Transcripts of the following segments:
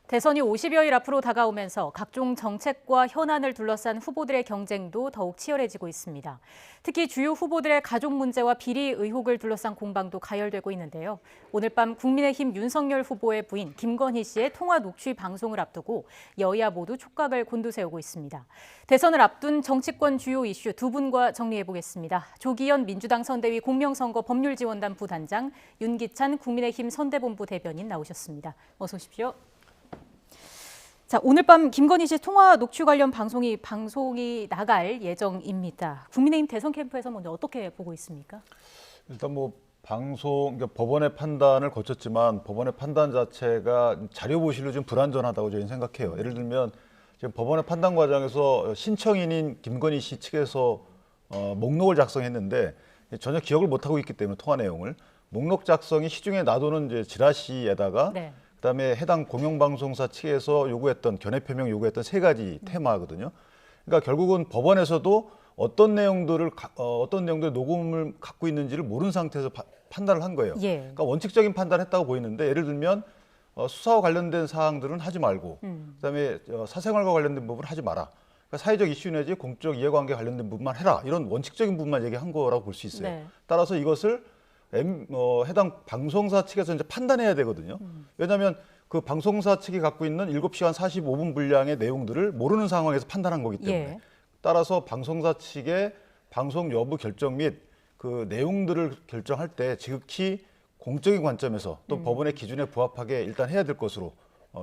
대선이 50여일 앞으로 다가오면서 각종 정책과 현안을 둘러싼 후보들의 경쟁도 더욱 치열해지고 있습니다. 특히 주요 후보들의 가족 문제와 비리 의혹을 둘러싼 공방도 가열되고 있는데요. 오늘 밤 국민의힘 윤석열 후보의 부인 김건희 씨의 통화 녹취 방송을 앞두고 여야 모두 촉각을 곤두세우고 있습니다. 대선을 앞둔 정치권 주요 이슈 두 분과 정리해보겠습니다. 조기현 민주당 선대위 공명선거 법률지원단 부단장, 윤기찬 국민의힘 선대본부 대변인 나오셨습니다. 어서 오십시오. 자, 오늘 밤 김건희 씨 통화 녹취 관련 방송이 나갈 예정입니다. 국민의힘 대선 캠프에서 먼저 어떻게 보고 있습니까? 일단 그러니까 법원의 판단을 거쳤지만 법원의 판단 자체가 자료 보실로 좀 불완전하다고 저희는 생각해요. 예를 들면 지금 법원의 판단 과정에서 신청인인 김건희 씨 측에서 목록을 작성했는데 전혀 기억을 못 하고 있기 때문에 통화 내용을 목록 작성이 시중에 놔두는 이제 지라시에다가 네. 그다음에 해당 공영방송사 측에서 견해 표명 요구했던 세 가지 테마거든요. 그러니까 결국은 법원에서도 어떤 내용들의 녹음을 갖고 있는지를 모르는 상태에서 판단을 한 거예요. 예. 그러니까 원칙적인 판단을 했다고 보이는데 예를 들면 수사와 관련된 사항들은 하지 말고 그다음에 사생활과 관련된 부분은 하지 마라. 그러니까 사회적 이슈 내지 공적 이해관계 관련된 부분만 해라. 이런 원칙적인 부분만 얘기한 거라고 볼 수 있어요. 네. 따라서 이것을 해당 방송사 측에서 이제 판단해야 되거든요. 왜냐하면 그 방송사 측이 갖고 있는 7시간 45분 분량의 내용들을 모르는 상황에서 판단한 거기 때문에 예. 따라서 방송사 측의 방송 여부 결정 및 그 내용들을 결정할 때 지극히 공적인 관점에서 또 법원의 기준에 부합하게 일단 해야 될 것으로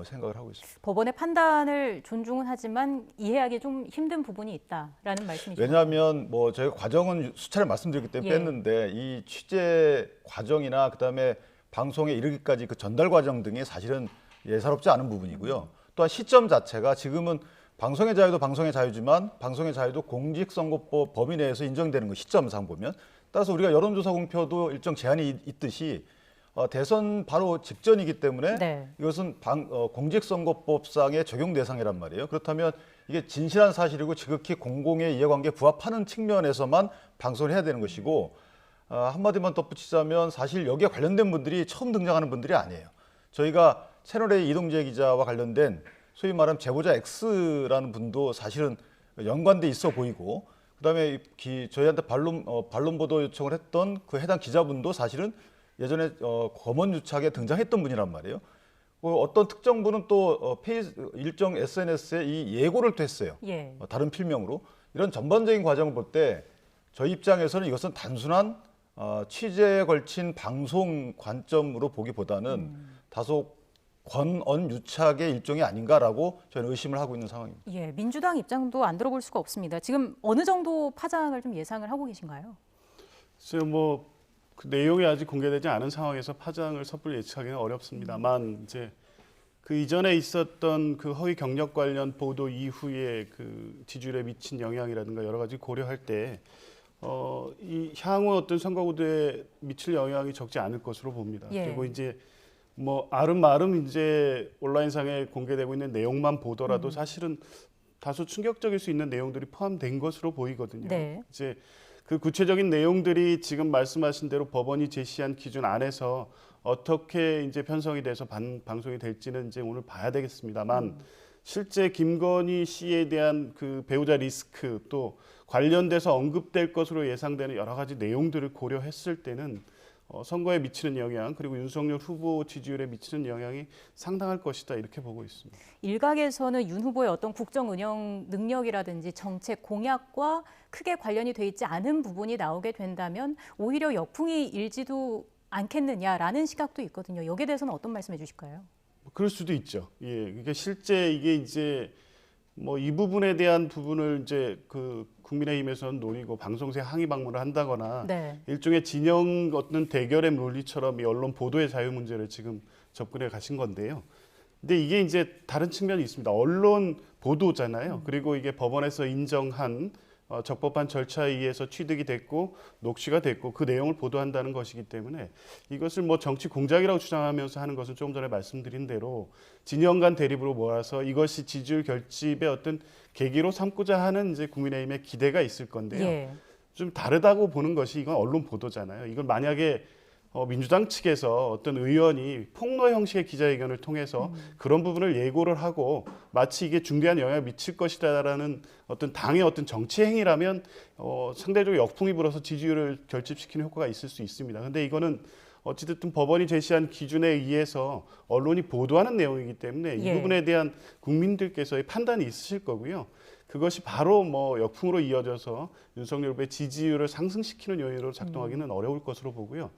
생각을 하고 있습니다. 법원의 판단을 존중은 하지만 이해하기 좀 힘든 부분이 있다라는 말씀이시죠? 왜냐하면 저희가 과정은 수차례 말씀드렸기 때문에 예. 뺐는데 이 취재 과정이나 그다음에 방송에 이르기까지 그 전달 과정 등이 사실은 예사롭지 않은 부분이고요. 또한 시점 자체가 지금은 방송의 자유도 방송의 자유지만 방송의 자유도 공직선거법 범위 내에서 인정되는 거 시점상 보면 따라서 우리가 여론조사 공표도 일정 제한이 있듯이 대선 바로 직전이기 때문에 네. 이것은 공직선거법상의 적용 대상이란 말이에요. 그렇다면 이게 진실한 사실이고 지극히 공공의 이해관계에 부합하는 측면에서만 방송을 해야 되는 것이고 한마디만 덧붙이자면 사실 여기에 관련된 분들이 처음 등장하는 분들이 아니에요. 저희가 채널A 이동재 기자와 관련된 소위 말하면 제보자 X라는 분도 사실은 연관돼 있어 보이고 그다음에 저희한테 반론 보도 요청을 했던 그 해당 기자분도 사실은 예전에 검언유착에 등장했던 분이란 말이에요. 어떤 특정 분은 또 일정 SNS에 이 예고를 또 했어요. 예. 다른 필명으로. 이런 전반적인 과정을 볼 때 저희 입장에서는 이것은 단순한 취재에 걸친 방송 관점으로 보기보다는 다소 권언유착의 일종이 아닌가라고 저는 의심을 하고 있는 상황입니다. 예, 민주당 입장도 안 들어볼 수가 없습니다. 지금 어느 정도 파장을 좀 예상을 하고 계신가요? 글쎄요, 그 내용이 아직 공개되지 않은 상황에서 파장을 섣불리 예측하기는 어렵습니다만 이제 그 이전에 있었던 그 허위 경력 관련 보도 이후에 그 지지율에 미친 영향이라든가 여러 가지 고려할 때 이 향후 어떤 선거 구도에 미칠 영향이 적지 않을 것으로 봅니다. 예. 그리고 이제 아름아름 이제 온라인상에 공개되고 있는 내용만 보더라도 사실은 다소 충격적일 수 있는 내용들이 포함된 것으로 보이거든요. 네. 이제 그 구체적인 내용들이 지금 말씀하신 대로 법원이 제시한 기준 안에서 어떻게 이제 편성이 돼서 방송이 될지는 이제 오늘 봐야 되겠습니다만 실제 김건희 씨에 대한 그 배우자 리스크 또 관련돼서 언급될 것으로 예상되는 여러 가지 내용들을 고려했을 때는 선거에 미치는 영향 그리고 윤석열 후보 지지율에 미치는 영향이 상당할 것이다 이렇게 보고 있습니다. 일각에서는 윤 후보의 어떤 국정 운영 능력이라든지 정책 공약과 크게 관련이 돼 있지 않은 부분이 나오게 된다면 오히려 역풍이 일지도 않겠느냐라는 시각도 있거든요. 여기에 대해서는 어떤 말씀해 주실까요? 그럴 수도 있죠. 예, 이게 실제 이게 이제 이 부분에 대한 부분을 이제 그 국민의힘에서는 노리고 방송세 항의 방문을 한다거나 네. 일종의 진영 어떤 대결의 논리처럼 이 언론 보도의 자유 문제를 지금 접근해 가신 건데요. 근데 이게 이제 다른 측면이 있습니다. 언론 보도잖아요. 그리고 이게 법원에서 인정한 적법한 절차에 의해서 취득이 됐고 녹취가 됐고 그 내용을 보도한다는 것이기 때문에 이것을 정치 공작이라고 주장하면서 하는 것은 조금 전에 말씀드린 대로 진영 간 대립으로 모아서 이것이 지지율 결집의 어떤 계기로 삼고자 하는 이제 국민의힘의 기대가 있을 건데요. 예. 좀 다르다고 보는 것이 이건 언론 보도잖아요. 이걸 만약에 민주당 측에서 어떤 의원이 폭로 형식의 기자회견을 통해서 그런 부분을 예고를 하고 마치 이게 중대한 영향을 미칠 것이다라는 어떤 당의 어떤 정치 행위라면 상대적으로 역풍이 불어서 지지율을 결집시키는 효과가 있을 수 있습니다. 그런데 이거는 어찌됐든 법원이 제시한 기준에 의해서 언론이 보도하는 내용이기 때문에 이 예. 부분에 대한 국민들께서의 판단이 있으실 거고요. 그것이 바로 역풍으로 이어져서 윤석열 후보의 지지율을 상승시키는 요인으로 작동하기는 어려울 것으로 보고요.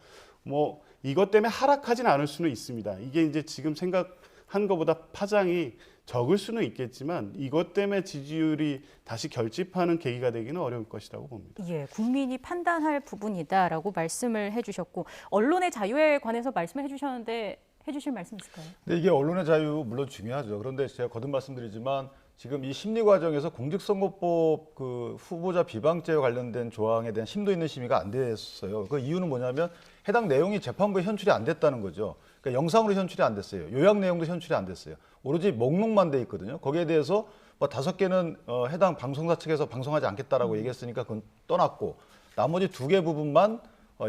이것 때문에 하락하진 않을 수는 있습니다. 이게 이제 지금 생각한 것보다 파장이 적을 수는 있겠지만 이것 때문에 지지율이 다시 결집하는 계기가 되기는 어려울 것이라고 봅니다. 예, 국민이 판단할 부분이다라고 말씀을 해주셨고 언론의 자유에 관해서 말씀을 해주셨는데 해주실 말씀 있을까요? 근데 이게 언론의 자유 물론 중요하죠. 그런데 제가 거듭 말씀드리지만 지금 이 심리 과정에서 공직선거법 그 후보자 비방죄와 관련된 조항에 대한 심도 있는 심의가 안 됐어요. 그 이유는 뭐냐면 해당 내용이 재판부에 현출이 안 됐다는 거죠. 그러니까 영상으로 현출이 안 됐어요. 요약 내용도 현출이 안 됐어요. 오로지 목록만 돼 있거든요. 거기에 대해서 5개는 해당 방송사 측에서 방송하지 않겠다라고 얘기했으니까 그건 떠났고 나머지 2개 부분만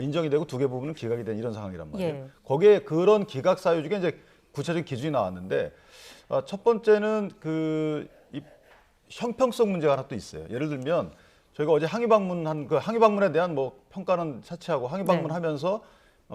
인정이 되고 2개 부분은 기각이 된 이런 상황이란 말이에요. 예. 거기에 그런 기각 사유 중에 이제 구체적인 기준이 나왔는데 첫 번째는 이 형평성 문제가 하나 또 있어요. 예를 들면 저희가 어제 항의 방문한 그 항의 방문에 대한 평가는 차치하고 항의 방문하면서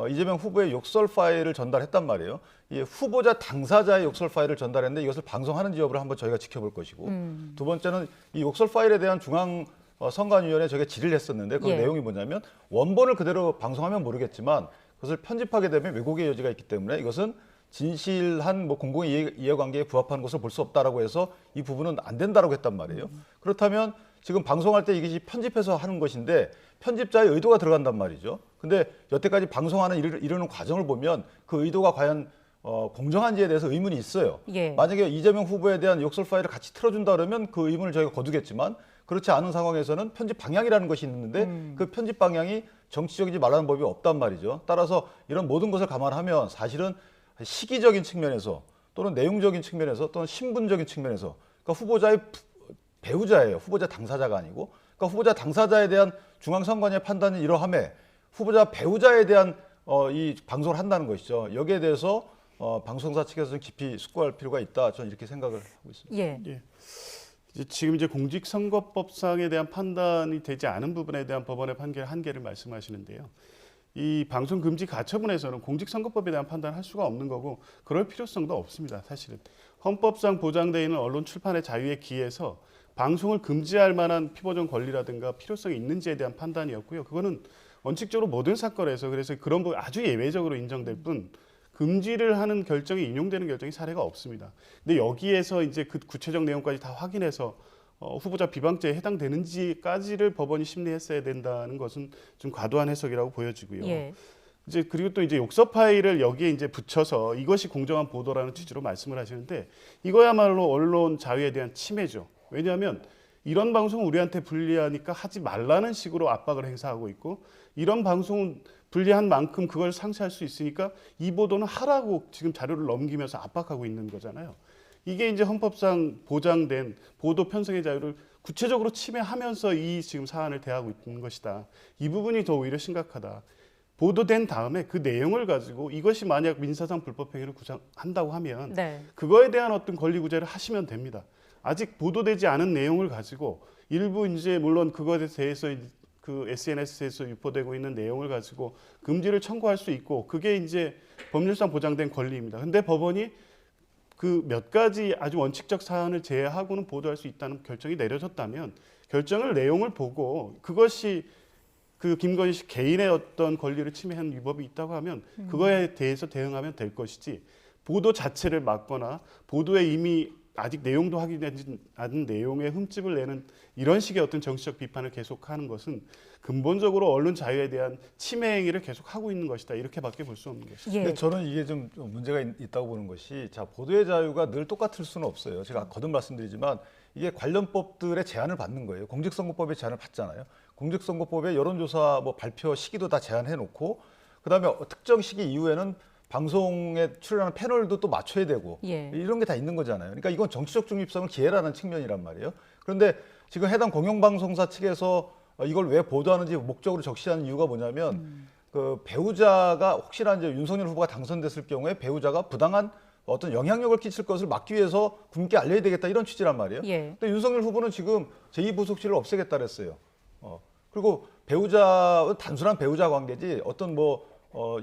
이재명 후보의 욕설 파일을 전달했단 말이에요. 이 후보자 당사자의 욕설 파일을 전달했는데 이것을 방송하는지 여부를 한번 저희가 지켜볼 것이고 두 번째는 이 욕설 파일에 대한 중앙 선관위원회에 저희가 질의를 했었는데 그 내용이 뭐냐면 원본을 그대로 방송하면 모르겠지만 그것을 편집하게 되면 왜곡의 여지가 있기 때문에 이것은 진실한 공공의 이해관계에 부합하는 것을 볼 수 없다라고 해서 이 부분은 안 된다라고 했단 말이에요. 그렇다면 지금 방송할 때 이것이 편집해서 하는 것인데 편집자의 의도가 들어간단 말이죠. 근데 여태까지 방송하는 이르는 과정을 보면 그 의도가 과연 공정한지에 대해서 의문이 있어요. 예. 만약에 이재명 후보에 대한 욕설 파일을 같이 틀어준다 그러면 그 의문을 저희가 거두겠지만 그렇지 않은 상황에서는 편집 방향이라는 것이 있는데 그 편집 방향이 정치적이지 말라는 법이 없단 말이죠. 따라서 이런 모든 것을 감안하면 사실은 시기적인 측면에서 또는 내용적인 측면에서 또는 신분적인 측면에서 그러니까 후보자의 배우자예요. 후보자 당사자가 아니고 그러니까 후보자 당사자에 대한 중앙선관위의 판단이 이러함에 후보자 배우자에 대한 이 방송을 한다는 것이죠. 여기에 대해서 방송사 측에서는 깊이 숙고할 필요가 있다. 저는 이렇게 생각을 하고 있습니다. 예. 지금 이제 공직선거법상에 대한 판단이 되지 않은 부분에 대한 법원의 판결 한계를 말씀하시는데요. 이 방송 금지 가처분에서는 공직선거법에 대한 판단을 할 수가 없는 거고 그럴 필요성도 없습니다. 사실은 헌법상 보장되어 있는 언론 출판의 자유에 기해서 방송을 금지할 만한 피보정 권리라든가 필요성이 있는지에 대한 판단이었고요. 그거는 원칙적으로 모든 사건에서 그래서 그런 부분 아주 예외적으로 인정될 뿐 금지를 하는 결정이 인용되는 결정이 사례가 없습니다. 근데 여기에서 이제 그 구체적 내용까지 다 확인해서 후보자 비방죄에 해당되는지까지를 법원이 심리했어야 된다는 것은 좀 과도한 해석이라고 보여지고요. 예. 이제 그리고 또 이제 욕설 파일을 여기에 이제 붙여서 이것이 공정한 보도라는 취지로 말씀을 하시는데 이거야말로 언론 자유에 대한 침해죠. 왜냐하면 이런 방송은 우리한테 불리하니까 하지 말라는 식으로 압박을 행사하고 있고 이런 방송은 불리한 만큼 그걸 상쇄할 수 있으니까 이 보도는 하라고 지금 자료를 넘기면서 압박하고 있는 거잖아요. 이게 이제 헌법상 보장된 보도 편성의 자유를 구체적으로 침해하면서 이 지금 사안을 대하고 있는 것이다. 이 부분이 더 오히려 심각하다. 보도된 다음에 그 내용을 가지고 이것이 만약 민사상 불법행위를 구성한다고 하면 그거에 대한 어떤 권리 구제를 하시면 됩니다. 아직 보도되지 않은 내용을 가지고 일부 이제 물론 그것에 대해서 그 SNS에서 유포되고 있는 내용을 가지고 금지를 청구할 수 있고 그게 이제 법률상 보장된 권리입니다. 근데 법원이 그 몇 가지 아주 원칙적 사안을 제외하고는 보도할 수 있다는 결정이 내려졌다면 결정을 내용을 보고 그것이 그 김건희 씨 개인의 어떤 권리를 침해한 위법이 있다고 하면 그거에 대해서 대응하면 될 것이지 보도 자체를 막거나 보도에 이미 아직 내용도 확인되지 않은 내용에 흠집을 내는 이런 식의 어떤 정치적 비판을 계속하는 것은 근본적으로 언론 자유에 대한 침해 행위를 계속하고 있는 것이다. 이렇게밖에 볼 수 없는 것이죠. 근데 저는 이게 좀 문제가 있다고 보는 것이 자 보도의 자유가 늘 똑같을 수는 없어요. 제가 거듭 말씀드리지만 이게 관련 법들의 제한을 받는 거예요. 공직선거법의 제한을 받잖아요. 공직선거법의 여론조사 발표 시기도 다 제한해놓고 그다음에 특정 시기 이후에는 방송에 출연하는 패널도 또 맞춰야 되고 이런 게 다 있는 거잖아요. 그러니까 이건 정치적 중립성을 기해라는 측면이란 말이에요. 그런데 지금 해당 공영방송사 측에서 이걸 왜 보도하는지 목적으로 적시하는 이유가 뭐냐면 그 배우자가 혹시나 이제 윤석열 후보가 당선됐을 경우에 배우자가 부당한 어떤 영향력을 끼칠 것을 막기 위해서 국민께 알려야 되겠다 이런 취지란 말이에요. 예. 근데 윤석열 후보는 지금 제2부속실을 없애겠다 그랬어요. 그리고 배우자 단순한 배우자 관계지 어떤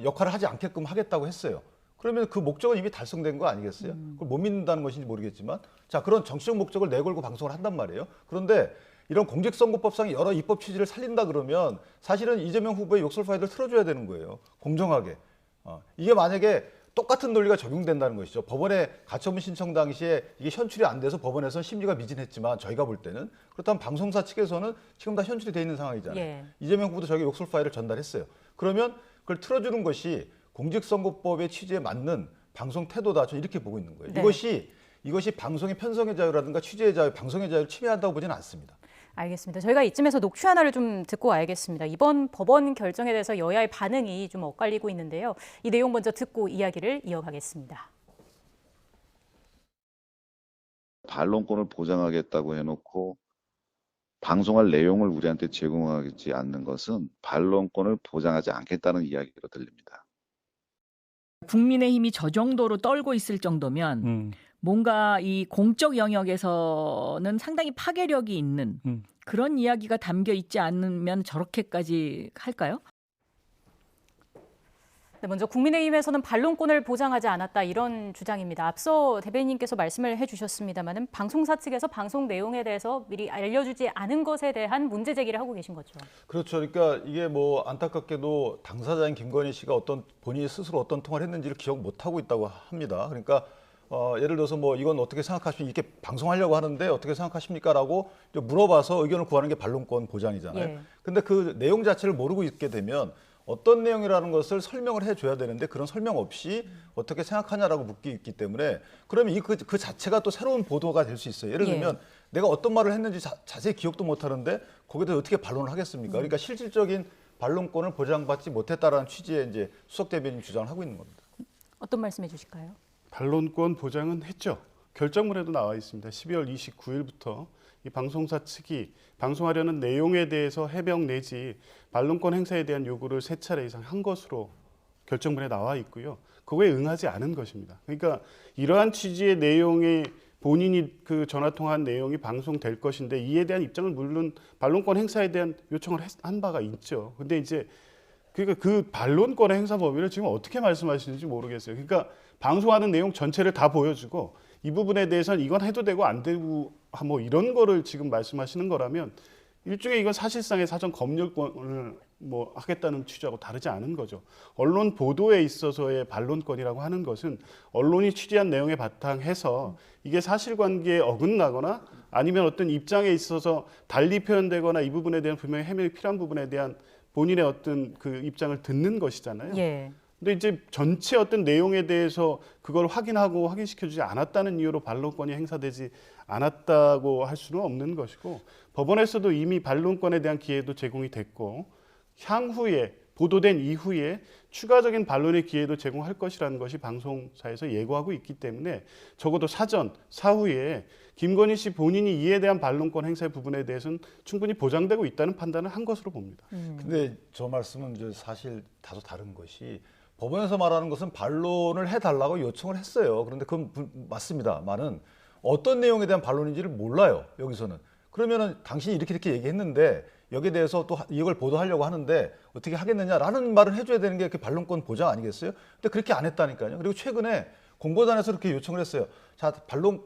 역할을 하지 않게끔 하겠다고 했어요. 그러면 그 목적은 이미 달성된 거 아니겠어요? 그걸 못 믿는다는 것인지 모르겠지만 자 그런 정치적 목적을 내걸고 방송을 한단 말이에요. 그런데 이런 공직선거법상의 여러 입법 취지를 살린다 그러면 사실은 이재명 후보의 욕설 파일을 틀어줘야 되는 거예요. 공정하게. 이게 만약에 똑같은 논리가 적용된다는 것이죠. 법원에 가처분 신청 당시에 이게 현출이 안 돼서 법원에서는 심리가 미진했지만 저희가 볼 때는 그렇다면 방송사 측에서는 지금 다 현출이 돼 있는 상황이잖아요. 예. 이재명 후보도 저에게 욕설 파일을 전달했어요. 그러면 그걸 틀어주는 것이 공직선거법의 취지에 맞는 방송 태도다. 저는 이렇게 보고 있는 거예요. 네. 이것이 방송의 편성의 자유라든가 취재의 자유, 방송의 자유를 침해한다고 보지는 않습니다. 알겠습니다. 저희가 이쯤에서 녹취 하나를 좀 듣고 와야겠습니다. 이번 법원 결정에 대해서 여야의 반응이 좀 엇갈리고 있는데요. 이 내용 먼저 듣고 이야기를 이어가겠습니다. 반론권을 보장하겠다고 해놓고 방송할 내용을 우리한테 제공하지 않는 것은 반론권을 보장하지 않겠다는 이야기로 들립니다. 국민의힘이 저 정도로 떨고 있을 정도면 뭔가 이 공적 영역에서는 상당히 파괴력이 있는 그런 이야기가 담겨 있지 않으면 저렇게까지 할까요? 네, 먼저 국민의힘에서는 반론권을 보장하지 않았다 이런 주장입니다. 앞서 대변인께서 말씀을 해주셨습니다마는 방송사 측에서 방송 내용에 대해서 미리 알려주지 않은 것에 대한 문제 제기를 하고 계신 거죠. 그렇죠. 그러니까 이게 안타깝게도 당사자인 김건희 씨가 본인이 스스로 어떤 통화를 했는지를 기억 못 하고 있다고 합니다. 그러니까 예를 들어서 이건 어떻게 생각하십니까? 이렇게 방송하려고 하는데 어떻게 생각하십니까?라고 물어봐서 의견을 구하는 게 반론권 보장이잖아요. 예. 근데 그 내용 자체를 모르고 있게 되면 어떤 내용이라는 것을 설명을 해줘야 되는데 그런 설명 없이 어떻게 생각하냐라고 묻기 있기 때문에 그러면 그 자체가 또 새로운 보도가 될 수 있어요. 예를 들면 내가 어떤 말을 했는지 자세히 기억도 못 하는데 거기에 대해서 어떻게 반론을 하겠습니까? 그러니까 실질적인 반론권을 보장받지 못했다라는 취지의 이제 수석 대변인 주장을 하고 있는 겁니다. 어떤 말씀해 주실까요? 반론권 보장은 했죠. 결정문에도 나와 있습니다. 12월 29일부터 이 방송사 측이 방송하려는 내용에 대해서 해명 내지 반론권 행사에 대한 요구를 3차례 이상 한 것으로 결정문에 나와 있고요. 그거에 응하지 않은 것입니다. 그러니까 이러한 취지의 내용이 본인이 그 전화통화한 내용이 방송될 것인데 이에 대한 입장을 물론 반론권 행사에 대한 요청을 한 바가 있죠. 근데 이제 그러니까 그 반론권의 행사 범위를 지금 어떻게 말씀하시는지 모르겠어요. 그러니까 방송하는 내용 전체를 다 보여주고 이 부분에 대해서는 이건 해도 되고 안 되고 이런 거를 지금 말씀하시는 거라면 일종의 이건 사실상의 사전 검열권을 하겠다는 취지하고 다르지 않은 거죠. 언론 보도에 있어서의 반론권이라고 하는 것은 언론이 취재한 내용에 바탕해서 이게 사실관계에 어긋나거나 아니면 어떤 입장에 있어서 달리 표현되거나 이 부분에 대한 분명히 해명이 필요한 부분에 대한 본인의 어떤 그 입장을 듣는 것이잖아요. 예. 근데 이제 전체 어떤 내용에 대해서 그걸 확인하고 확인시켜주지 않았다는 이유로 반론권이 행사되지 않았다고 할 수는 없는 것이고 법원에서도 이미 반론권에 대한 기회도 제공이 됐고 향후에 보도된 이후에 추가적인 반론의 기회도 제공할 것이라는 것이 방송사에서 예고하고 있기 때문에 적어도 사전, 사후에 김건희 씨 본인이 이에 대한 반론권 행사의 부분에 대해서는 충분히 보장되고 있다는 판단을 한 것으로 봅니다. 근데 저 말씀은 이제 사실 다소 다른 것이 법원에서 말하는 것은 반론을 해달라고 요청을 했어요. 그런데 그건 맞습니다만은 어떤 내용에 대한 반론인지를 몰라요. 여기서는. 그러면은 당신이 이렇게 얘기했는데 여기에 대해서 또 이걸 보도하려고 하는데 어떻게 하겠느냐라는 말을 해줘야 되는 게 그 반론권 보장 아니겠어요? 근데 그렇게 안 했다니까요. 그리고 최근에 공보단에서 그렇게 요청을 했어요. 자,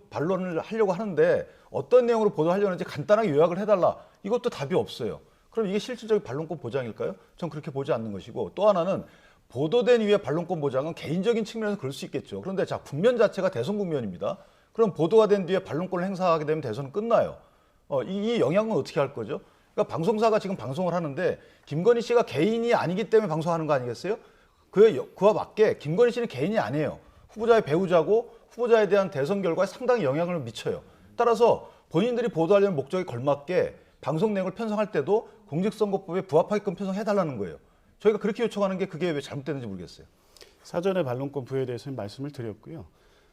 반론을 하려고 하는데 어떤 내용으로 보도하려는지 간단하게 요약을 해달라. 이것도 답이 없어요. 그럼 이게 실질적인 반론권 보장일까요? 전 그렇게 보지 않는 것이고 또 하나는 보도된 이후에 반론권 보장은 개인적인 측면에서 그럴 수 있겠죠. 그런데 자, 국면 자체가 대선 국면입니다. 그럼 보도가 된 뒤에 반론권을 행사하게 되면 대선은 끝나요. 이 영향은 어떻게 할 거죠? 그러니까 방송사가 지금 방송을 하는데 김건희 씨가 개인이 아니기 때문에 방송하는 거 아니겠어요? 그와 맞게 김건희 씨는 개인이 아니에요. 후보자의 배우자고 후보자에 대한 대선 결과에 상당히 영향을 미쳐요. 따라서 본인들이 보도하려는 목적에 걸맞게 방송 내용을 편성할 때도 공직선거법에 부합하게끔 편성해달라는 거예요. 저희가 그렇게 요청하는 게 그게 왜 잘못됐는지 모르겠어요. 사전에 반론권 부여에 대해서는 말씀을 드렸고요.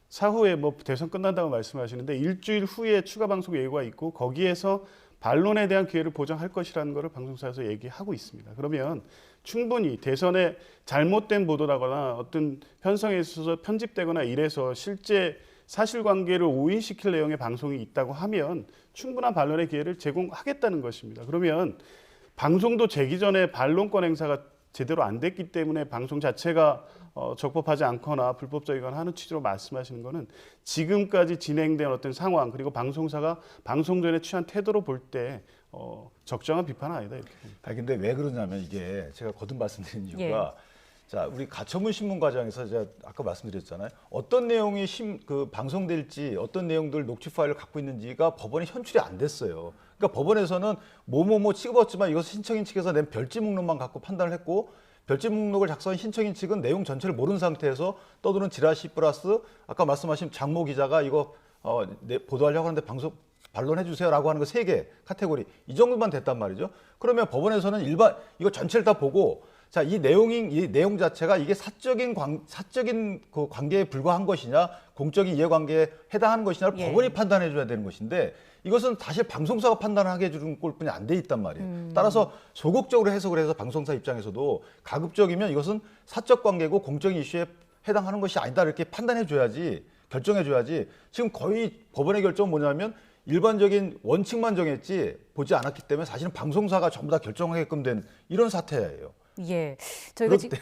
사후에 뭐 대선 끝난다고 말씀하시는데 일주일 후에 추가 방송 예고가 있고 거기에서 반론에 대한 기회를 보장할 것이라는 것을 방송사에서 얘기하고 있습니다. 그러면 충분히 대선에 잘못된 보도라거나 어떤 편성에 있어서 편집되거나 이래서 실제 사실관계를 오인시킬 내용의 방송이 있다고 하면 충분한 반론의 기회를 제공하겠다는 것입니다. 그러면 방송도 재기 전에 반론권 행사가 제대로 안 됐기 때문에 방송 자체가 적법하지 않거나 불법적이거나 하는 취지로 말씀하시는 것은 지금까지 진행된 어떤 상황 그리고 방송사가 방송 전에 취한 태도로 볼 때 적정한 비판은 아니다 이렇게 봅니다. 근데 왜 그러냐면 이게 제가 거듭 말씀드린 이유가 자, 우리 가처분 신문 과정에서 제가 아까 말씀드렸잖아요. 어떤 내용이 방송될지 어떤 내용들 녹취 파일을 갖고 있는지가 법원에 현출이 안 됐어요. 그러니까 법원에서는 뭐뭐뭐 취급했지만 이것을 신청인 측에서 낸 별지 목록만 갖고 판단을 했고 별지 목록을 작성한 신청인 측은 내용 전체를 모르는 상태에서 떠도는 지라시 플러스 아까 말씀하신 장모 기자가 이거 보도하려고 하는데 방송 반론해 주세요라고 하는 거 3개 카테고리 이 정도만 됐단 말이죠. 그러면 법원에서는 이거 전체를 다 보고 자, 이 내용 자체가 이게 사적인 그 관계에 불과한 것이냐, 공적인 이해관계에 해당하는 것이냐를 법원이 판단해 줘야 되는 것인데 이것은 사실 방송사가 판단하게 해주는 꼴뿐이 안 돼 있단 말이에요. 따라서 소극적으로 해석을 해서 방송사 입장에서도 가급적이면 이것은 사적 관계고 공적인 이슈에 해당하는 것이 아니다 이렇게 판단해 줘야지, 결정해 줘야지. 지금 거의 법원의 결정은 뭐냐면 일반적인 원칙만 정했지 보지 않았기 때문에 사실은 방송사가 전부 다 결정하게끔 된 이런 사태예요. 예, 저희가 지금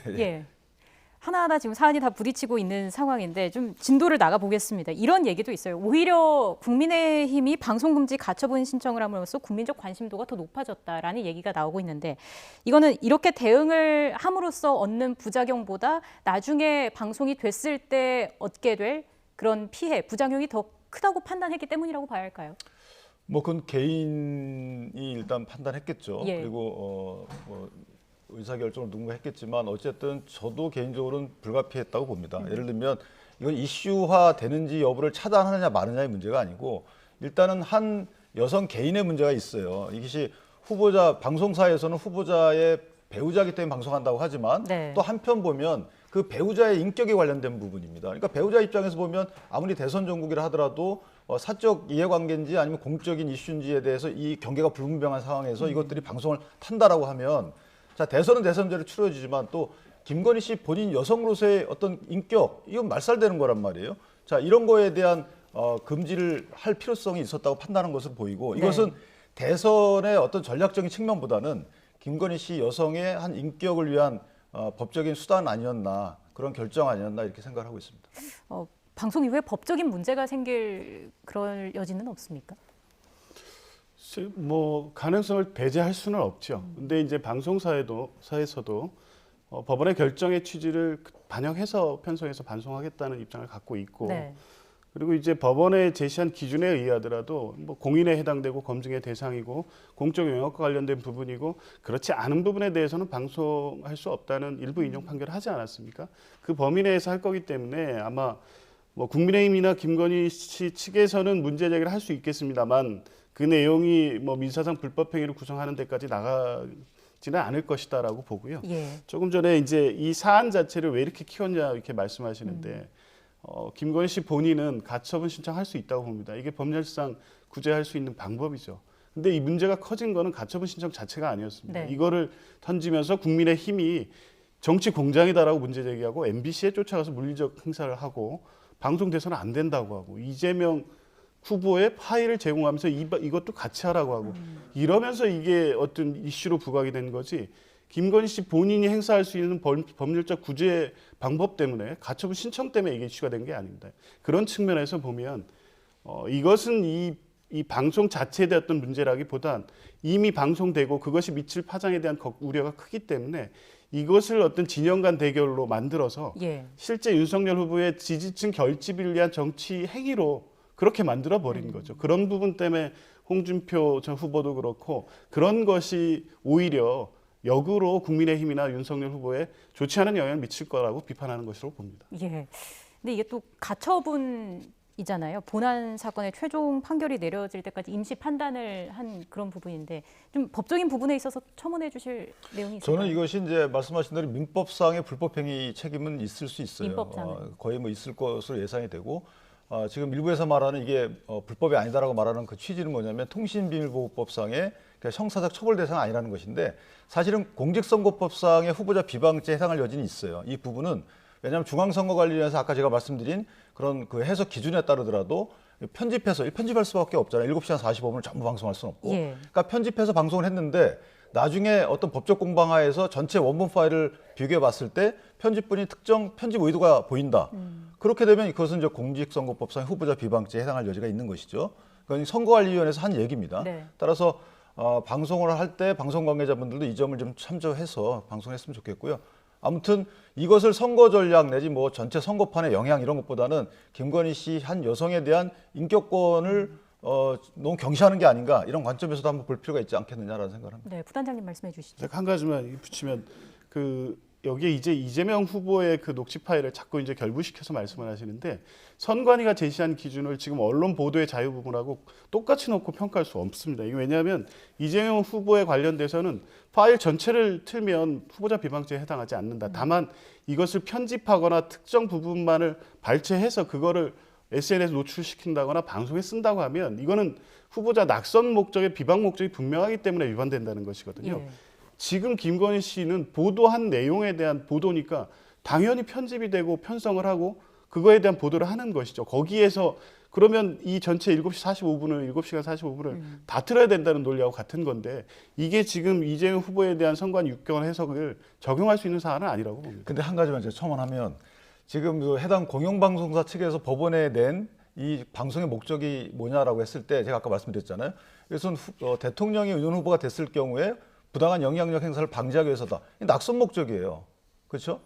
하나하나 지금 사안이 다 부딪히고 있는 상황인데 좀 진도를 나가 보겠습니다. 이런 얘기도 있어요. 오히려 국민의힘이 방송금지 가처분 신청을 함으로써 국민적 관심도가 더 높아졌다라는 얘기가 나오고 있는데 이거는 이렇게 대응을 함으로써 얻는 부작용보다 나중에 방송이 됐을 때 얻게 될 그런 피해, 부작용이 더 크다고 판단했기 때문이라고 봐야 할까요? 뭐 그건 개인이 일단 판단했겠죠. 그리고 의사결정을 누군가 했겠지만 어쨌든 저도 개인적으로는 불가피했다고 봅니다. 예를 들면 이건 이슈화 되는지 여부를 차단하느냐 마느냐의 문제가 아니고 일단은 한 여성 개인의 문제가 있어요. 이것이 방송사에서는 후보자의 배우자이기 때문에 방송한다고 하지만 또 한편 보면 그 배우자의 인격에 관련된 부분입니다. 그러니까 배우자 입장에서 보면 아무리 대선 정국이라 하더라도 사적 이해관계인지 아니면 공적인 이슈인지에 대해서 이 경계가 불분명한 상황에서 이것들이 방송을 탄다라고 하면 자, 대선은 대선제로 치러지지만 또 김건희 씨 본인 여성으로서의 어떤 인격, 이건 말살되는 거란 말이에요. 자, 이런 거에 대한 금지를 할 필요성이 있었다고 판단한 것으로 보이고 이것은 대선의 어떤 전략적인 측면보다는 김건희 씨 여성의 한 인격을 위한 법적인 수단 아니었나, 그런 결정 아니었나 이렇게 생각을 하고 있습니다. 방송 이후에 법적인 문제가 생길 그럴 여지는 없습니까? 뭐 가능성을 배제할 수는 없죠. 근데 이제 방송사에서도 법원의 결정의 취지를 반영해서 편성해서 반송하겠다는 입장을 갖고 있고, 그리고 이제 법원에 제시한 기준에 의하더라도 뭐 공인에 해당되고 검증의 대상이고 공적 영역과 관련된 부분이고 그렇지 않은 부분에 대해서는 방송할 수 없다는 일부 인용 판결을 하지 않았습니까? 그 범위 내에서 할 거기 때문에 아마 뭐 국민의힘이나 김건희 씨 측에서는 문제 제기를 할 수 있겠습니다만 그 내용이 뭐 민사상 불법 행위를 구성하는 데까지 나가지는 않을 것이다라고 보고요. 조금 전에 이제 이 사안 자체를 왜 이렇게 키웠냐 이렇게 말씀하시는데 김건희 씨 본인은 가처분 신청할 수 있다고 봅니다. 이게 법률상 구제할 수 있는 방법이죠. 근데 이 문제가 커진 거는 가처분 신청 자체가 아니었습니다. 이거를 던지면서 국민의힘이 정치 공장이다라고 문제 제기하고 MBC에 쫓아가서 물리적 행사를 하고 방송돼서는 안 된다고 하고 이재명 후보의 파일을 제공하면서 이것도 같이 하라고 하고 이러면서 이게 어떤 이슈로 부각이 된 거지 김건희 씨 본인이 행사할 수 있는 법률적 구제 방법 때문에 가처분 신청 때문에 이게 이슈가 된 게 아닙니다. 그런 측면에서 보면 이것은 이 방송 자체에 대한 어떤 문제라기보단 이미 방송되고 그것이 미칠 파장에 대한 우려가 크기 때문에 이것을 어떤 진영 간 대결로 만들어서 실제 윤석열 후보의 지지층 결집을 위한 정치 행위로 그렇게 만들어 버린 거죠. 그런 부분 때문에 홍준표 전 후보도 그렇고 그런 것이 오히려 역으로 국민의힘이나 윤석열 후보에 좋지 않은 영향을 미칠 거라고 비판하는 것으로 봅니다. 근데 이게 또 가처분 이잖아요. 본안 사건의 최종 판결이 내려질 때까지 임시 판단을 한 그런 부분인데 좀 법적인 부분에 있어서 첨언해 주실 내용이 있을까요? 저는 이것이 이제 말씀하신 대로 민법상의 불법행위 책임은 있을 수 있어요. 민법상은. 거의 뭐 있을 것으로 예상이 되고 지금 일부에서 말하는 이게 불법이 아니다라고 말하는 그 취지는 뭐냐면 통신비밀보호법상의 그러니까 형사적 처벌 대상은 아니라는 것인데 사실은 공직선거법상의 후보자 비방죄에 해당할 여지는 있어요. 이 부분은 왜냐하면 중앙선거관리위원회에서 아까 제가 말씀드린 그런 그 해석 기준에 따르더라도 편집해서 편집할 수밖에 없잖아요. 7시간 45분을 전부 방송할 수는 없고. 예. 그러니까 편집해서 방송을 했는데 나중에 어떤 법적 공방하에서 전체 원본 파일을 비교해 봤을 때 편집분이 특정 편집 의도가 보인다. 그렇게 되면 그것은 이제 공직선거법상 후보자 비방죄에 해당할 여지가 있는 것이죠. 그건 선거관리위원회에서 한 얘기입니다. 네. 따라서 방송을 할 때 방송 관계자분들도 이 점을 좀 참조해서 방송했으면 좋겠고요. 아무튼 이것을 선거 전략 내지 뭐 전체 선거판의 영향 이런 것보다는 김건희 씨 한 여성에 대한 인격권을 너무 경시하는 게 아닌가 이런 관점에서도 한번 볼 필요가 있지 않겠느냐라는 생각을 합니다. 네, 부단장님 말씀해 주시죠. 한 가지만 붙이면 여기에 이제 이재명 후보의 그 녹취 파일을 자꾸 이제 결부시켜서 말씀을 하시는데 선관위가 제시한 기준을 지금 언론 보도의 자유 부분하고 똑같이 놓고 평가할 수 없습니다. 이게 왜냐하면 이재명 후보에 관련돼서는 파일 전체를 틀면 후보자 비방죄에 해당하지 않는다. 다만 이것을 편집하거나 특정 부분만을 발췌해서 그거를 SNS에 노출시킨다거나 방송에 쓴다고 하면 이거는 후보자 낙선 목적의 비방 목적이 분명하기 때문에 위반된다는 것이거든요. 예. 지금 김건희 씨는 보도한 내용에 대한 보도니까 당연히 편집이 되고 편성을 하고 그거에 대한 보도를 하는 것이죠. 거기에서 그러면 이 전체 7시 45분을 7시간 45분을 다 틀어야 된다는 논리하고 같은 건데 이게 지금 이재명 후보에 대한 선관 유권 해석을 적용할 수 있는 사안은 아니라고 봅니다. 근데 한 가지만 제가 첨언하면 지금 그 해당 공영방송사 측에서 법원에 낸 이 방송의 목적이 뭐냐라고 했을 때 제가 아까 말씀드렸잖아요. 이것은 대통령이 의원 후보가 됐을 경우에 부당한 영향력 행사를 방지하기 위해서다. 이 낙선 목적이에요. 그렇죠?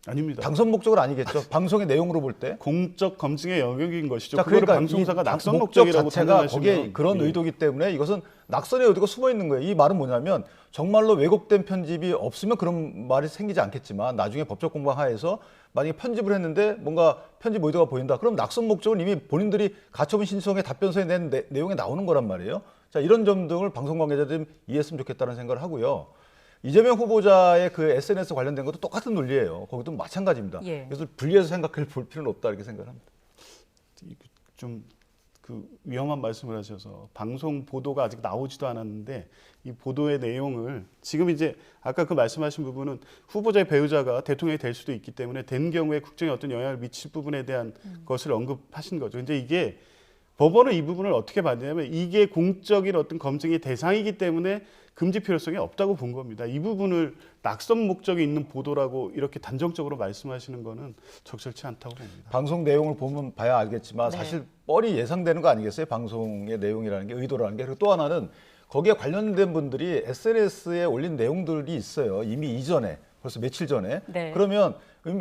아닙니다. 당선 목적은 아니겠죠. 방송의 내용으로 볼 때. 공적 검증의 영역인 것이죠. 자, 그거를 그러니까 방송사가 이 낙선 목적 목적이라고 자체가 거기에 판단하시면 그런 의도이기 때문에 이것은 낙선의 의도가 숨어 있는 거예요. 이 말은 뭐냐면 정말로 왜곡된 편집이 없으면 그런 말이 생기지 않겠지만 나중에 법적 공방 하에서 만약에 편집을 했는데 뭔가 편집 의도가 보인다. 그럼 낙선 목적은 이미 본인들이 가처분 신청의 답변서에 낸 내용에 나오는 거란 말이에요. 자, 이런 점 등을 방송 관계자들이 이해했으면 좋겠다는 생각을 하고요. 이재명 후보자의 그 SNS 관련된 것도 똑같은 논리예요. 거기도 마찬가지입니다. 예. 그래서 분리해서 생각해 볼 필요는 없다 이렇게 생각합니다. 좀 그 위험한 말씀을 하셔서 방송 보도가 아직 나오지도 않았는데 이 보도의 내용을 지금 이제 아까 그 말씀하신 부분은 후보자의 배우자가 대통령이 될 수도 있기 때문에 된 경우에 국정에 어떤 영향을 미칠 부분에 대한 것을 언급하신 거죠. 근데 이게 법원은 이 부분을 어떻게 봤냐면 이게 공적인 어떤 검증의 대상이기 때문에 금지 필요성이 없다고 본 겁니다. 이 부분을 낙선 목적이 있는 보도라고 이렇게 단정적으로 말씀하시는 거는 적절치 않다고 봅니다. 방송 내용을 보면 봐야 알겠지만 네. 사실 뻔히 예상되는 거 아니겠어요? 방송의 내용이라는 게 의도라는 게. 그리고 또 하나는 거기에 관련된 분들이 SNS에 올린 내용들이 있어요. 이미 이전에 벌써 며칠 전에. 네. 그러면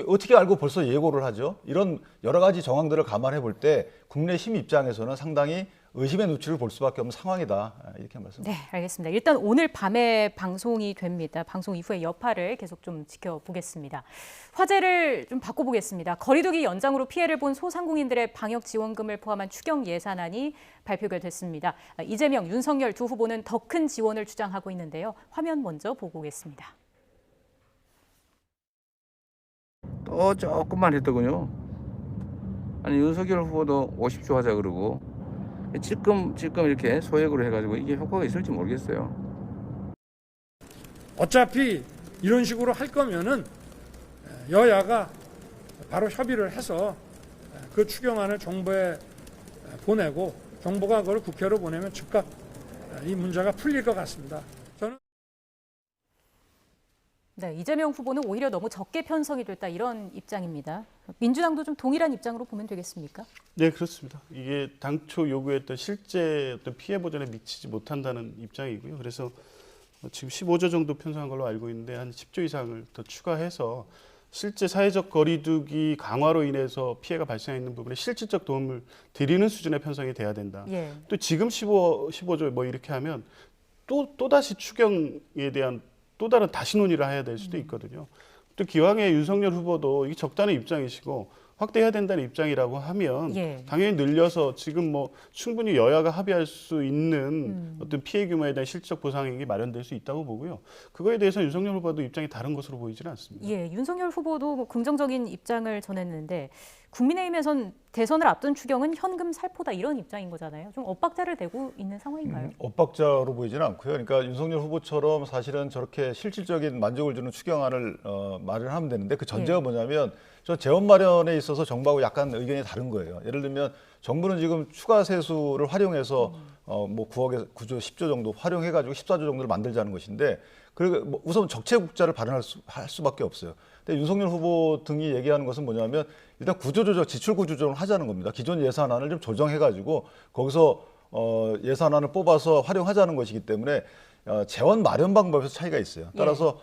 어떻게 알고 벌써 예고를 하죠? 이런 여러 가지 정황들을 감안해 볼 때 국내심 입장에서는 상당히 의심의 노출을 볼 수밖에 없는 상황이다. 이렇게 말씀드립니다. 네, 알겠습니다. 일단 오늘 밤에 방송이 됩니다. 방송 이후의 여파를 계속 좀 지켜보겠습니다. 화제를 좀 바꿔보겠습니다. 거리두기 연장으로 피해를 본 소상공인들의 방역 지원금을 포함한 추경 예산안이 발표가 됐습니다. 이재명, 윤석열 두 후보는 더 큰 지원을 주장하고 있는데요. 화면 먼저 보고 오겠습니다. 또 조금만 했더군요. 아니 윤석열 후보도 50조 하자 그러고 찔끔 이렇게 소액으로 해가지고 이게 효과가 있을지 모르겠어요. 어차피 이런 식으로 할 거면은 여야가 바로 협의를 해서 그 추경안을 정부에 보내고 정부가 그걸 국회로 보내면 즉각 이 문제가 풀릴 것 같습니다. 저는 네, 이재명 후보는 오히려 너무 적게 편성이 됐다 이런 입장입니다. 민주당도 좀 동일한 입장으로 보면 되겠습니까? 네, 그렇습니다. 이게 당초 요구했던 실제 어떤 피해 보전에 미치지 못한다는 입장이고요. 그래서 지금 15조 정도 편성한 걸로 알고 있는데 한 10조 이상을 더 추가해서 실제 사회적 거리두기 강화로 인해서 피해가 발생했는 부분에 실질적 도움을 드리는 수준의 편성이 돼야 된다. 예. 또 지금 15조 뭐 이렇게 하면 또다시 추경에 대한 또 다른 다시 논의를 해야 될 수도 있거든요. 또 기왕에 윤석열 후보도 이게 적다는 입장이시고 확대해야 된다는 입장이라고 하면 예. 당연히 늘려서 지금 뭐 충분히 여야가 합의할 수 있는 어떤 피해 규모에 대한 실질적 보상액이 마련될 수 있다고 보고요. 그거에 대해서 윤석열 후보도 입장이 다른 것으로 보이지는 않습니다. 예, 윤석열 후보도 뭐 긍정적인 입장을 전했는데 국민의힘에선 대선을 앞둔 추경은 현금 살포다 이런 입장인 거잖아요. 좀 엇박자를 대고 있는 상황인가요? 엇박자로 보이지는 않고요. 그러니까 윤석열 후보처럼 사실은 저렇게 실질적인 만족을 주는 추경안을 마련하면 되는데 그 전제가 예. 뭐냐면 저 재원 마련에 있어서 정부하고 약간 의견이 다른 거예요. 예를 들면 정부는 지금 추가 세수를 활용해서 뭐 9억에서 9조, 10조 정도 활용해가지고 14조 정도를 만들자는 것인데 그리고 뭐 우선 적체국자를 할 수밖에 없어요. 근데 윤석열 후보 등이 얘기하는 것은 뭐냐면 일단 구조조정, 지출 구조조정을 하자는 겁니다. 기존 예산안을 좀 조정해가지고 거기서 예산안을 뽑아서 활용하자는 것이기 때문에 재원 마련 방법에서 차이가 있어요. 따라서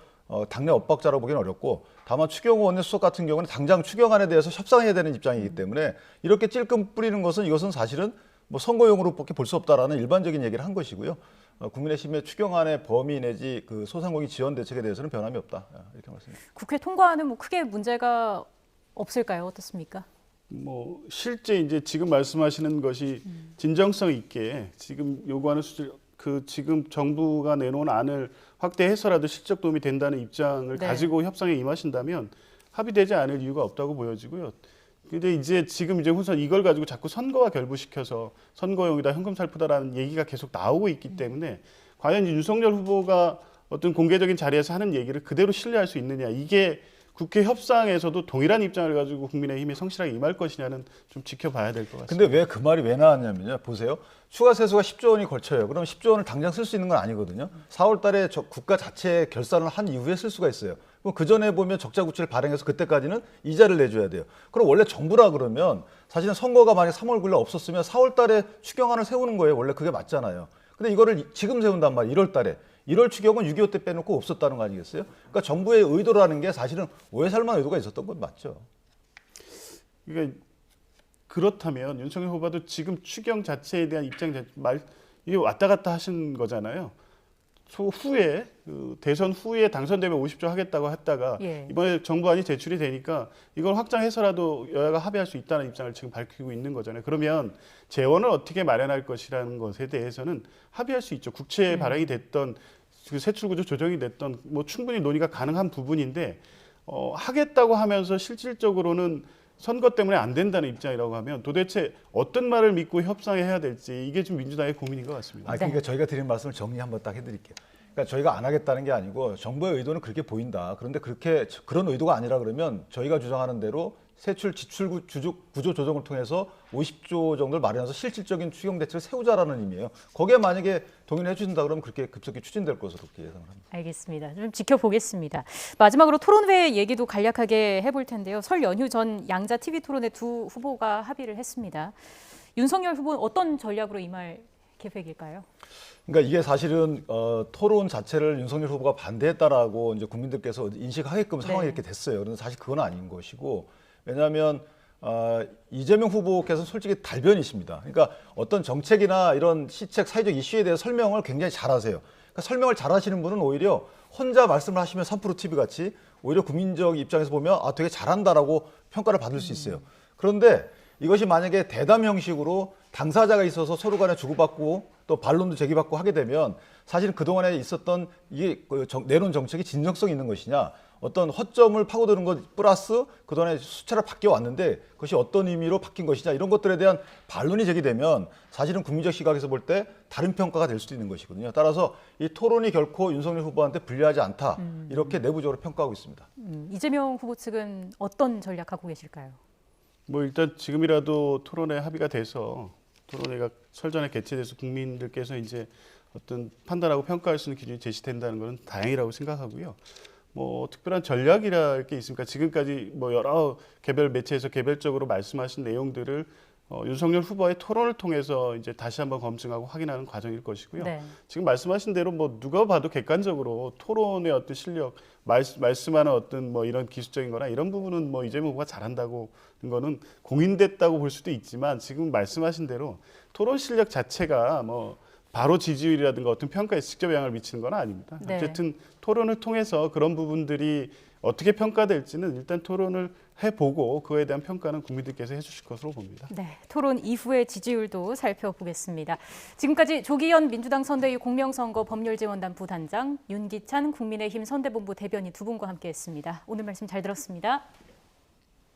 당내 엇박자라고 보기는 어렵고 다만 추경호 원내수석 같은 경우는 당장 추경안에 대해서 협상해야 되는 입장이기 때문에 이렇게 찔끔 뿌리는 것은 이것은 사실은 뭐 선거용으로밖에 볼 수 없다라는 일반적인 얘기를 한 것이고요. 국민의힘의 추경안의 범위 내지 그 소상공인 지원 대책에 대해서는 변함이 없다 이렇게 말씀드립니다. 국회 통과는 뭐 크게 문제가 없을까요? 어떻습니까? 뭐 실제 이제 지금 말씀하시는 것이 진정성 있게 지금 요구하는 수준 그 지금 정부가 내놓은 안을 확대해서라도 실적 도움이 된다는 입장을 네. 가지고 협상에 임하신다면 합의되지 않을 이유가 없다고 보여지고요. 근데 이제 지금 이제 우선 이걸 가지고 자꾸 선거와 결부시켜서 선거용이다, 현금 살포다라는 얘기가 계속 나오고 있기 때문에 과연 윤석열 후보가 어떤 공개적인 자리에서 하는 얘기를 그대로 신뢰할 수 있느냐, 이게 국회 협상에서도 동일한 입장을 가지고 국민의힘이 성실하게 임할 것이냐는 좀 지켜봐야 될 것 같습니다. 근데 왜 그 말이 왜 나왔냐면요. 보세요. 추가 세수가 10조 원이 걸쳐요. 그럼 10조 원을 당장 쓸 수 있는 건 아니거든요. 4월 달에 국가 자체 결산을 한 이후에 쓸 수가 있어요. 그럼 그 전에 보면 적자 구치를 발행해서 그때까지는 이자를 내줘야 돼요. 그럼 원래 정부라 그러면 사실은 선거가 만약 3월 9일 없었으면 4월 달에 추경안을 세우는 거예요. 원래 그게 맞잖아요. 근데 이거를 지금 세운단 말이에요. 1월 달에. 1월 추경은 6.25 때 빼놓고 없었다는 거 아니겠어요? 그러니까 정부의 의도라는 게 사실은 오해 살만한 의도가 있었던 건 맞죠. 그러니까 그렇다면 윤석열 후보도 지금 추경 자체에 대한 이게 왔다 갔다 하신 거잖아요. 후에 대선 후에 당선되면 50조 하겠다고 했다가 예. 이번에 정부안이 제출이 되니까 이걸 확장해서라도 여야가 합의할 수 있다는 입장을 지금 밝히고 있는 거잖아요. 그러면 재원을 어떻게 마련할 것이라는 것에 대해서는 합의할 수 있죠. 국채 발행이 됐던 그 세출구조 조정이 됐던 뭐 충분히 논의가 가능한 부분인데 하겠다고 하면서 실질적으로는 선거 때문에 안 된다는 입장이라고 하면 도대체 어떤 말을 믿고 협상해야 될지 이게 좀 민주당의 고민인 것 같습니다. 그러니까 저희가 드린 말씀을 정리 한번 딱 해드릴게요. 그러니까 저희가 안 하겠다는 게 아니고 정부의 의도는 그렇게 보인다. 그런데 그런 의도가 아니라 그러면 저희가 주장하는 대로 세출 지출 구조 조정을 통해서 50조 정도를 마련해서 실질적인 추경 대책을 세우자라는 의미예요. 거기에 만약에 동의를 해주신다 그러면 그렇게 급속히 추진될 것으로 그렇게 예상을 합니다. 알겠습니다. 좀 지켜보겠습니다. 마지막으로 토론회 얘기도 간략하게 해볼 텐데요. 설 연휴 전 양자 TV 토론회 두 후보가 합의를 했습니다. 윤석열 후보는 어떤 전략으로 임할 계획일까요? 그러니까 이게 사실은 토론 자체를 윤석열 후보가 반대했다라고 이제 국민들께서 인식하게끔 상황이 네. 이렇게 됐어요. 그런데 사실 그건 아닌 것이고 왜냐하면 이재명 후보께서는 솔직히 달변이십니다. 그러니까 어떤 정책이나 이런 시책, 사회적 이슈에 대해 설명을 굉장히 잘하세요. 그러니까 설명을 잘하시는 분은 오히려 혼자 말씀을 하시면 3프로 TV 같이 오히려 국민적 입장에서 보면 되게 잘한다라고 평가를 받을 수 있어요. 그런데 이것이 만약에 대담 형식으로 당사자가 있어서 서로 간에 주고받고 또 반론도 제기받고 하게 되면 사실은 그동안에 있었던 이게 내놓은 정책이 진정성이 있는 것이냐 어떤 허점을 파고드는 것 플러스 그동안에 수차례 바뀌어 왔는데 그것이 어떤 의미로 바뀐 것이냐 이런 것들에 대한 반론이 제기되면 사실은 국민적 시각에서 볼 때 다른 평가가 될 수도 있는 것이거든요. 따라서 이 토론이 결코 윤석열 후보한테 불리하지 않다 이렇게 내부적으로 평가하고 있습니다. 이재명 후보 측은 어떤 전략하고 계실까요? 뭐 일단 지금이라도 토론회 합의가 돼서 토론회가 설전에 개최돼서 국민들께서 이제 어떤 판단하고 평가할 수 있는 기준이 제시된다는 것은 다행이라고 생각하고요. 뭐 특별한 전략이랄 게 있습니까? 지금까지 뭐 여러 개별 매체에서 개별적으로 말씀하신 내용들을 윤석열 후보의 토론을 통해서 이제 다시 한번 검증하고 확인하는 과정일 것이고요. 네. 지금 말씀하신 대로 뭐 누가 봐도 객관적으로 토론의 어떤 실력, 말씀하는 어떤 뭐 이런 기술적인 거나 이런 부분은 뭐 이재명 후보가 잘한다고 거는 공인됐다고 볼 수도 있지만 지금 말씀하신 대로 토론 실력 자체가 뭐 바로 지지율이라든가 어떤 평가에 직접 영향을 미치는 건 아닙니다. 네. 어쨌든 토론을 통해서 그런 부분들이 어떻게 평가될지는 일단 토론을 해보고 그에 대한 평가는 국민들께서 해주실 것으로 봅니다. 네, 토론 이후의 지지율도 살펴보겠습니다. 지금까지 조기현 민주당 선대위 공명선거 법률지원단 부단장, 윤기찬 국민의힘 선대본부 대변인 두 분과 함께했습니다. 오늘 말씀 잘 들었습니다.